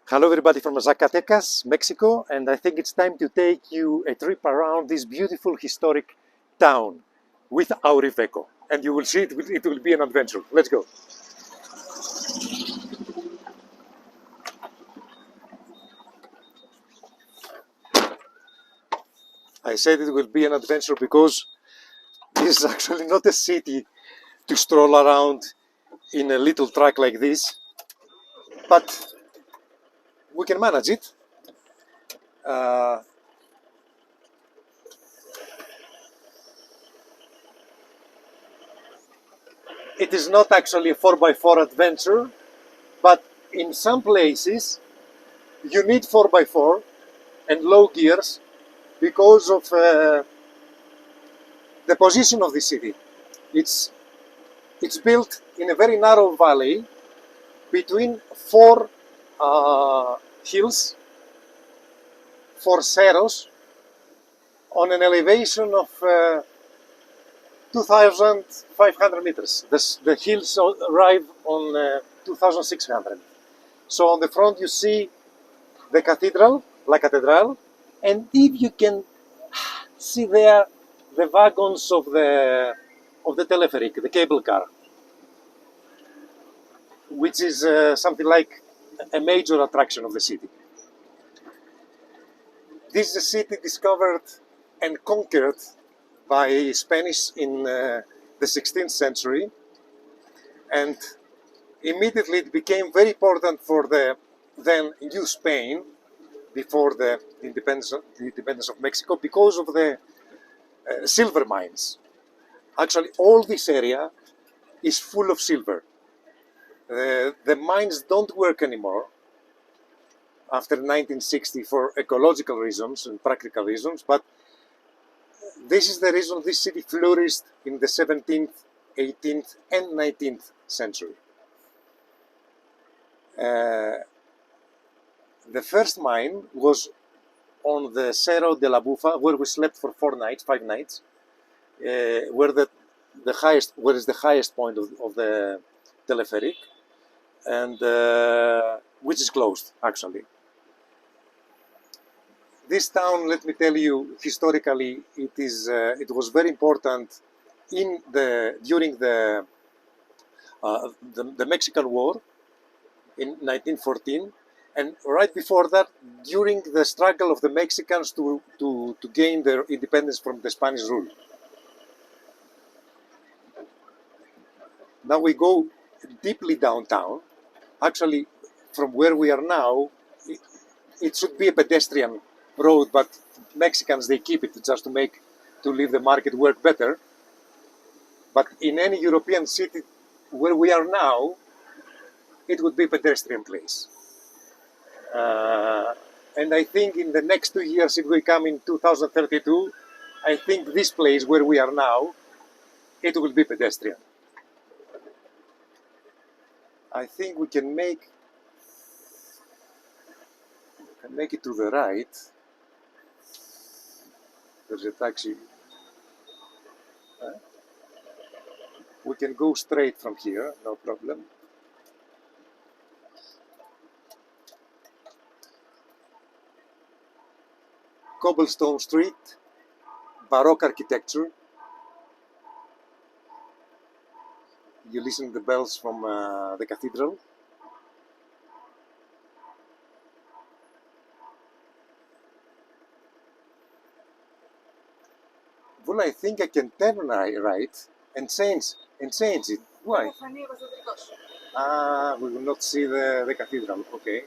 Hello everybody from Zacatecas, Mexico, and I think it's time to take you a trip around this beautiful historic town with our Iveco. And you will see it will be an adventure. Let's go. I said it will be an adventure because this is actually not a city to stroll around in a little truck like this, but we can manage it. Uh, it is not actually a 4x4 adventure, but in some places you need 4x4 and low gears because of the position of the city. It's built in a very narrow valley between four hills, four cerros, on an elevation of 2,500 meters. The hills arrive on 2,600. So on the front you see the cathedral, La Catedral, and if you can see there the wagons of the teleferic, the cable car, which is something like a major attraction of the city. This is a city discovered and conquered by Spanish in the 16th century, and immediately it became very important for the then New Spain, before the independence of Mexico, because of the silver mines. Actually, all this area is full of silver. The mines don't work anymore after 1960 for ecological reasons and practical reasons, but this is the reason this city flourished in the 17th, 18th, and 19th century. The first mine was on the Cerro de la Bufa, where we slept for 5 nights, where is the highest point of the teleferic, and which is closed actually. This town, let me tell you, historically, it was very important during the Mexican War in 1914, and right before that, during the struggle of the Mexicans to gain their independence from the Spanish rule. Now we go deeply downtown. Actually, from where we are now, it should be a pedestrian road, but Mexicans, they keep it just to leave the market work better. But in any European city where we are now, it would be a pedestrian place. And I think in the next 2 years, it will come in 2032, I think this place where we are now, it will be pedestrian. I think we can make it to the right. There's a taxi. We can go straight from here, no problem. Cobblestone street, Baroque architecture. You listen to the bells from the cathedral. Well, I think I can turn right and change it. Why? We will not see the cathedral. Okay.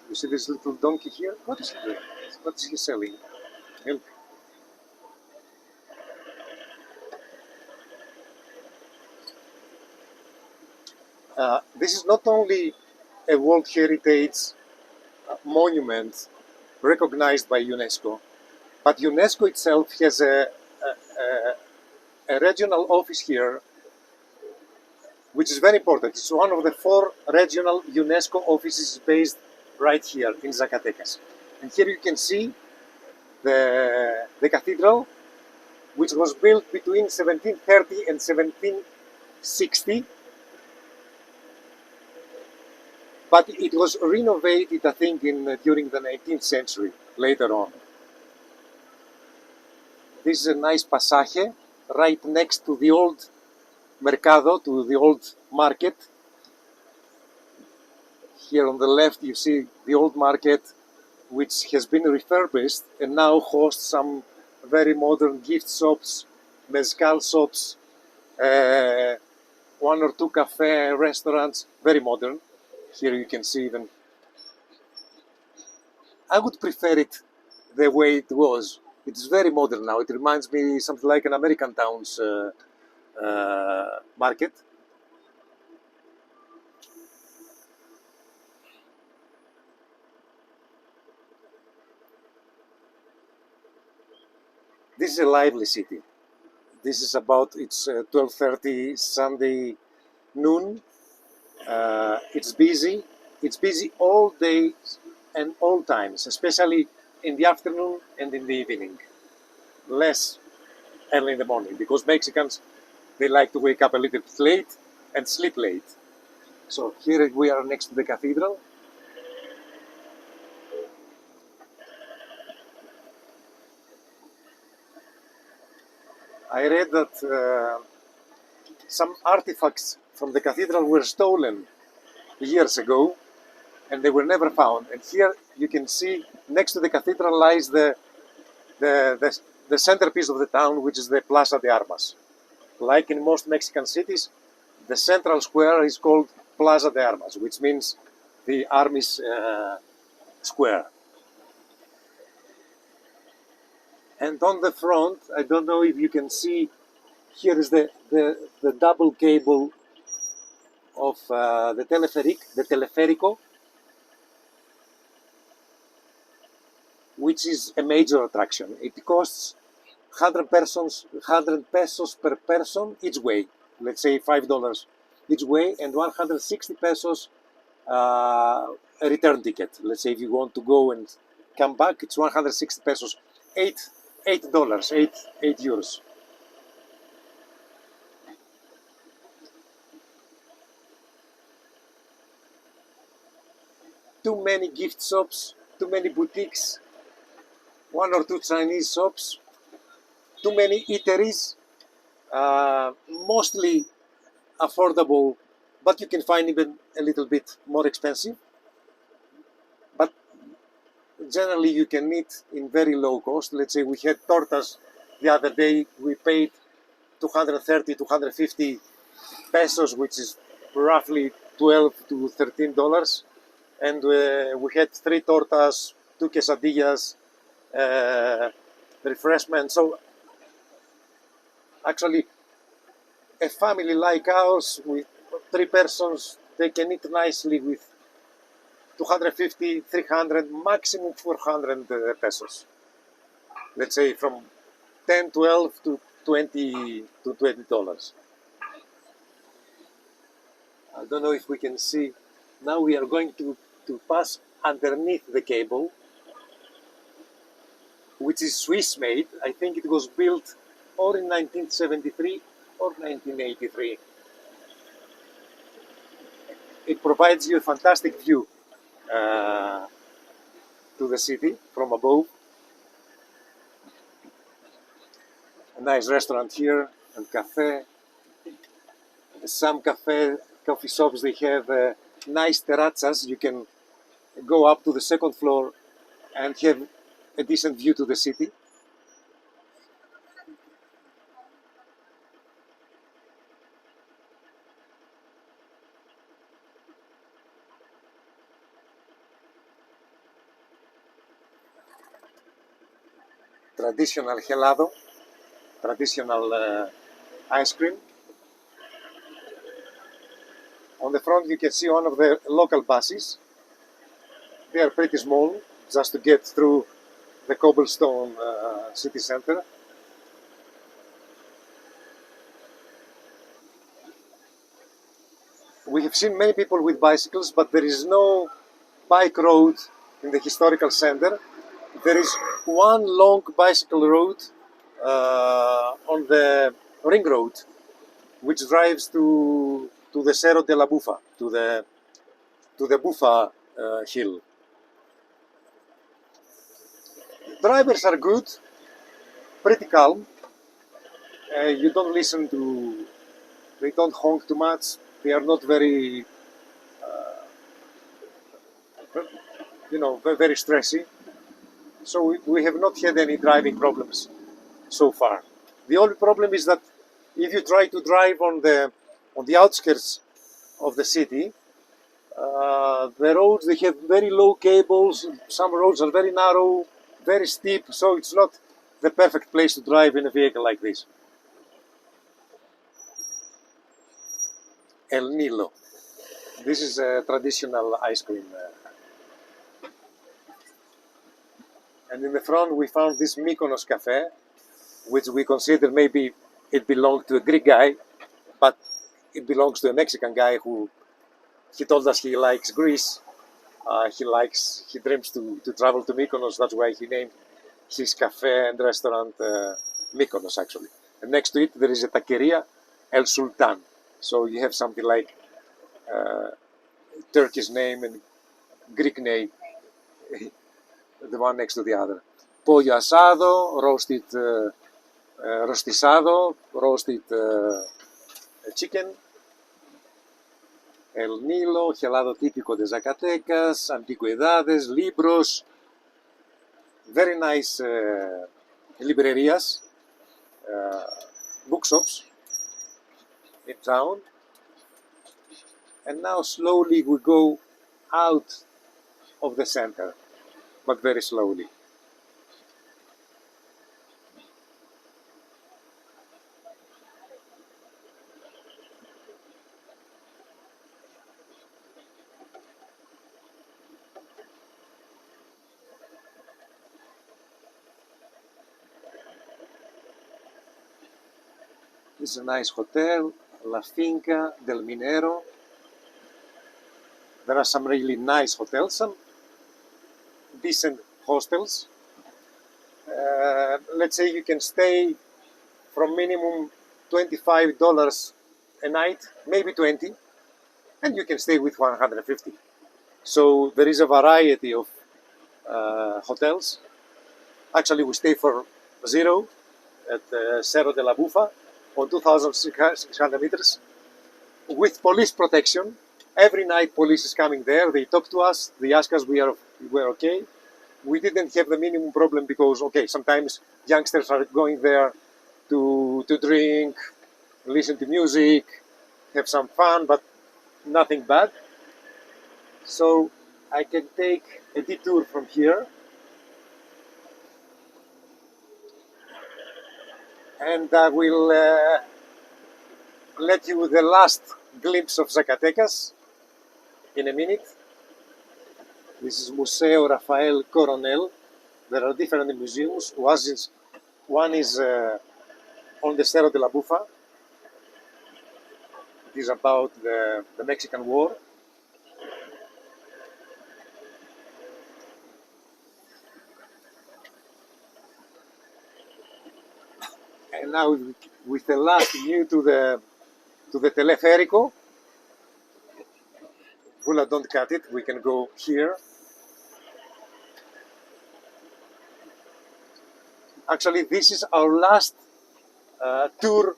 You see this little donkey here? What is he doing? What is he selling? Milk. This is not only a World Heritage monument recognized by UNESCO, but UNESCO itself has a regional office here, which is very important. It's one of the 4 regional UNESCO offices based right here in Zacatecas. And here you can see the cathedral, which was built between 1730 and 1760. but it was renovated, I think, during the 19th century, later on. This is a nice pasaje right next to the old mercado, to the old market. Here on the left you see the old market, which has been refurbished and now hosts some very modern gift shops, mezcal shops, one or two cafe restaurants, very modern. Here you can see even. I would prefer it the way it was. It's very modern now. It reminds me something like an American town's market. This is a lively city. This is about, it's 12:30 Sunday noon. It's busy. It's busy all day and all times, especially in the afternoon and in the evening. Less early in the morning, because Mexicans, they like to wake up a little bit late and sleep late. So here we are next to the cathedral. I read that some artifacts from the cathedral were stolen years ago and they were never found. And here you can see next to the cathedral lies the centerpiece of the town, which is the Plaza de Armas. Like in most Mexican cities, the central square is called Plaza de Armas, which means the army's square. And on the front, I don't know if you can see, here is the double cable of the teleférico, which is a major attraction. It costs 100 pesos per person each way. Let's say $5 each way, and 160 pesos a return ticket. Let's say if you want to go and come back, it's 160 pesos, $8, 8 euros. Too many gift shops, too many boutiques, one or two Chinese shops, too many eateries, mostly affordable, but you can find even a little bit more expensive. But generally you can eat in very low cost. Let's say we had tortas the other day, we paid 230, 250 pesos, which is roughly 12 to $13. And we had 3 tortas, 2 quesadillas, refreshment. So actually, a family like ours with 3 persons, they can eat nicely with 250, 300, maximum 400 pesos. Let's say from 10, 12 to $20. I don't know if we can see. Now we are going to pass underneath the cable, which is Swiss made. I think it was built or in 1973 or 1983. It provides you a fantastic view to the city from above. A nice restaurant here and cafe. Some coffee shops, they have nice terrazas. You can go up to the second floor and have a decent view to the city. Traditional helado, traditional ice cream. On the front you can see one of the local buses. They are pretty small, just to get through the cobblestone city center. We have seen many people with bicycles, but there is no bike road in the historical center. There is one long bicycle road on the ring road, which drives to the Cerro de la Bufa, to to the Bufa hill. Drivers are good, pretty calm. You don't listen to, they don't honk too much. They are not very, very stressy. So we have not had any driving problems so far. The only problem is that if you try to drive on the outskirts of the city, the roads, they have very low cables. Some roads are very narrow, very steep, so it's not the perfect place to drive in a vehicle like this. El Nilo. This is a traditional ice cream. And in the front we found this Mykonos cafe, which we consider maybe it belonged to a Greek guy, but it belongs to a Mexican guy who, he told us he likes Greece. He dreams to travel to Mykonos. That's why he named his cafe and restaurant Mykonos, actually. And next to it, there is a taqueria, El Sultan. So you have something like Turkish name and Greek name, the one next to the other. Pollo asado, roasted, rostizado, roasted chicken. El Nilo, gelado típico de Zacatecas, antigüedades, libros, very nice librerias, bookshops in town. And now slowly we go out of the center, but very slowly. This is a nice hotel, La Finca del Minero. There are some really nice hotels, some decent hostels. Let's say you can stay from minimum $25 a night, maybe 20, and you can stay with 150. So there is a variety of hotels. Actually, we stay for zero at Cerro de la Bufa on 2,600 meters with police protection. Every night police is coming there, they talk to us, they ask us we're okay. We didn't have the minimum problem because, okay, sometimes youngsters are going there to drink, listen to music, have some fun, but nothing bad. So I can take a detour from here. And I will let you the last glimpse of Zacatecas in a minute. This is Museo Rafael Coronel. There are different museums. One is on the Cerro de la Bufa. It is about the Mexican War. And now with the last view to the teleférico. Vula, don't cut it. We can go here. Actually, this is our last tour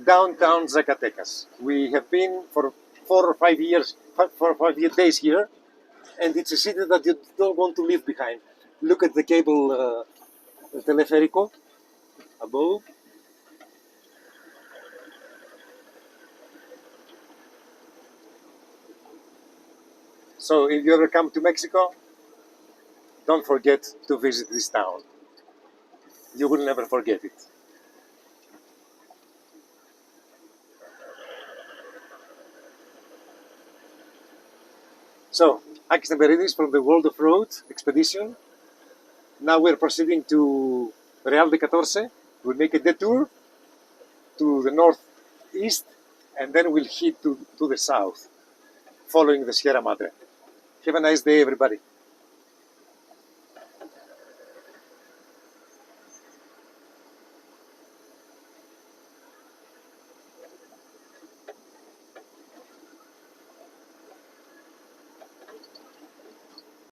downtown Zacatecas. We have been for 4 or 5 years, 4 or 5 days here, and it's a city that you don't want to leave behind. Look at the cable teleférico above. So if you ever come to Mexico, don't forget to visit this town. You will never forget it. So, Akis Neberidis from the World of Road expedition. Now we're proceeding to Real de Catorce. We'll make a detour to the northeast, and then we'll head to the south, following the Sierra Madre. Have a nice day, everybody.